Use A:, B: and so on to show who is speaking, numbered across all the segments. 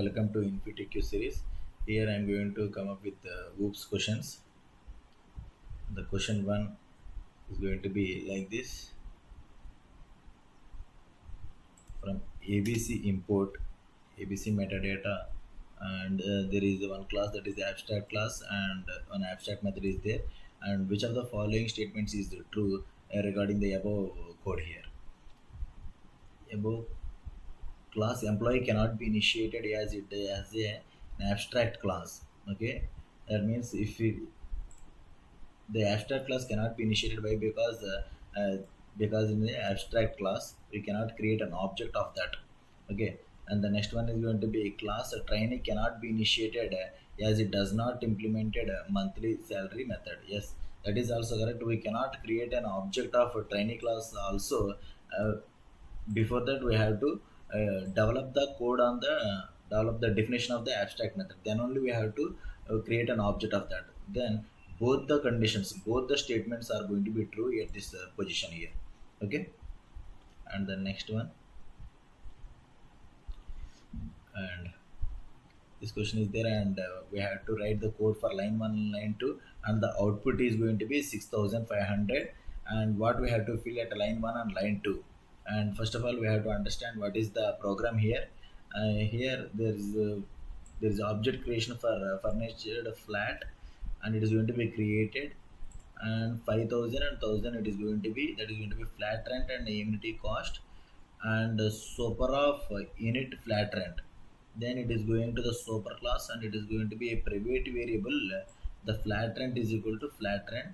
A: welcome to InfyTQ series. Here I am going to come up with OOPS questions. The question 1 is going to be like this. From ABC import ABC metadata, and there is one class that is the abstract class, and an abstract method is there. And which of the following statements is true regarding the above code here? Above class employee cannot be initiated as it as an abstract class. Okay, that means if the abstract class cannot be initiated by because in the abstract class we cannot create an object of that. Okay, and the next one is going to be a class a trainee cannot be initiated as it does not implemented a monthly salary method. Yes, that is also correct. We cannot create an object of a trainee class also. uh, Before that we have to develop the code on the develop the definition of the abstract method, then only we have to create an object of that. Then both the conditions, both the statements are going to be true at this position here. Okay, and the next one, and this question is there, and we have to write the code for line 1 and line 2, and the output is going to be 6500. And what we have to fill at line 1 and line 2, and first of all we have to understand what is the program here. Here there is object creation for furnished flat, and it is going to be created, and 5000 and 1000 it is going to be, that is going to be flat rent and amenity cost, and super of unit flat rent. Then it is going to the super class, and it is going to be a private variable. The flat rent is equal to flat rent,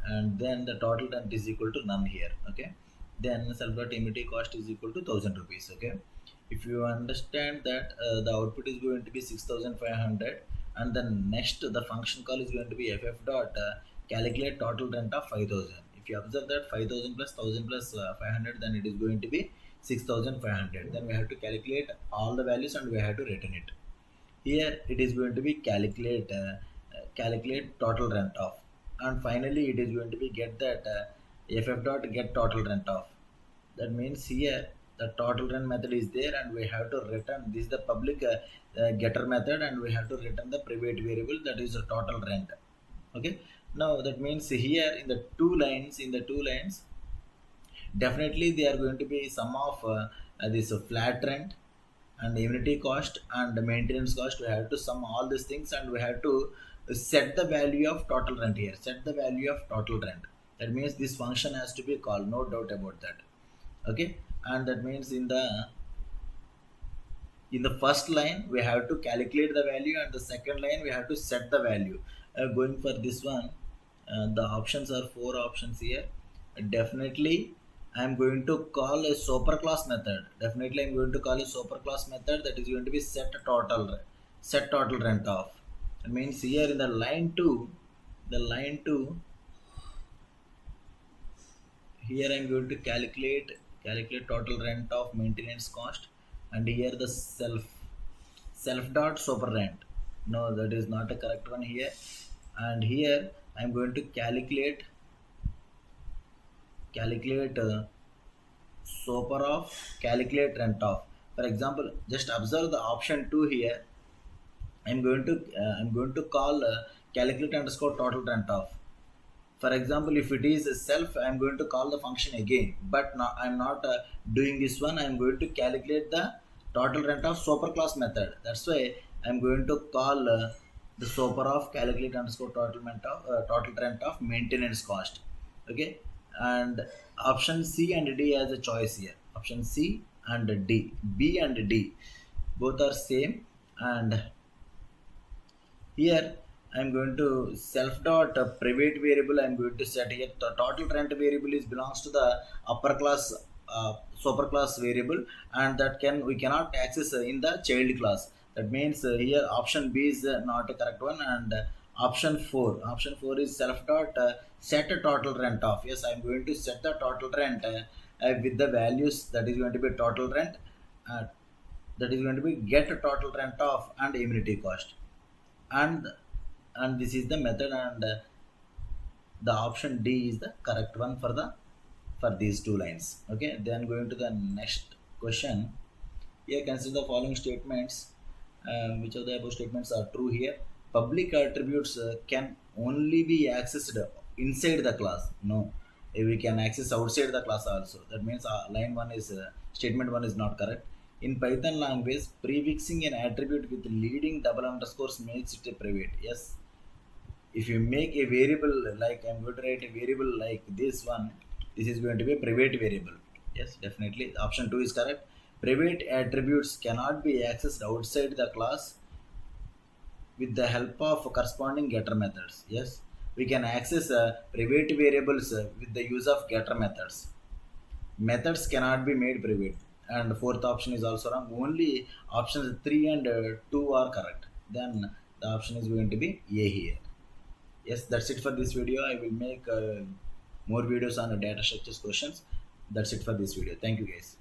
A: and then the total rent is equal to none here. Okay, then self dot amenity cost is equal to 1000 rupees. Okay, if you understand that the output is going to be 6500, and then next the function call is going to be ff dot calculate total rent of 5000. If you observe that 5000 plus 1000 plus 500, then it is going to be 6500. Then we have to calculate all the values and we have to return it. Here it is going to be calculate total rent off, and finally it is going to be get that ff dot get total rent off. That means here the total rent method is there, and we have to return this is the public getter method, and we have to return the private variable, that is the total rent. Okay, now that means here in the two lines definitely they are going to be sum of this flat rent and unity cost and the maintenance cost. We have to sum all these things, and we have to set the value of total rent here, set the value of total rent. That means this function has to be called, no doubt about that. Okay, and that means in the first line we have to calculate the value, and the second line we have to set the value. Going for this one, the options are four options here. Definitely I'm going to call a superclass method. Definitely I'm going to call a superclass method that is going to be set total rent off. It means here in the line 2, the line 2, here I'm going to calculate total rent of maintenance cost, and here the self dot super rent. No, that is not a correct one here. And here I'm going to calculate super of calculate rent off. For example, just observe the option 2 here. I'm going to call calculate underscore total rent off. For example, if it is a self, I'm going to call the function again, but now I'm not doing this one. I'm going to calculate the total rent of superclass method. That's why I'm going to call the super of calculate underscore total rent of maintenance cost. Okay, and option C and D as a choice here. Option C and D, B and D both are same. And here I'm going to self dot private variable. I'm going to set here the total rent variable is belongs to the upper class super class variable, and that we cannot access in the child class. That means here option B is not a correct one, and option 4 is self dot set a total rent off. Yes, I'm going to set the total rent with the values, that is going to be total rent, uh, that is going to be get a total rent off and amenity cost. And this is the method, and the option D is the correct one for these two lines. Okay, then going to the next question. Here consider the following statements, Which of the above statements are true here? Public attributes can only be accessed inside the class. No, we can access outside the class also. That means line one is statement one is not correct. In Python language, prefixing an attribute with leading double underscores makes it a private. Yes, if you make a variable, like I'm going to write a variable like this one, this is going to be a private variable. Yes, definitely option 2 is correct. Private attributes cannot be accessed outside the class with the help of corresponding getter methods. Yes, we can access private variables with the use of getter methods. Methods cannot be made private. And fourth option is also wrong. Only options 3 and 2 are correct. Then the option is going to be A here. Yes, that's it for this video. I will make more videos on data structures questions. That's it for this video. Thank you guys.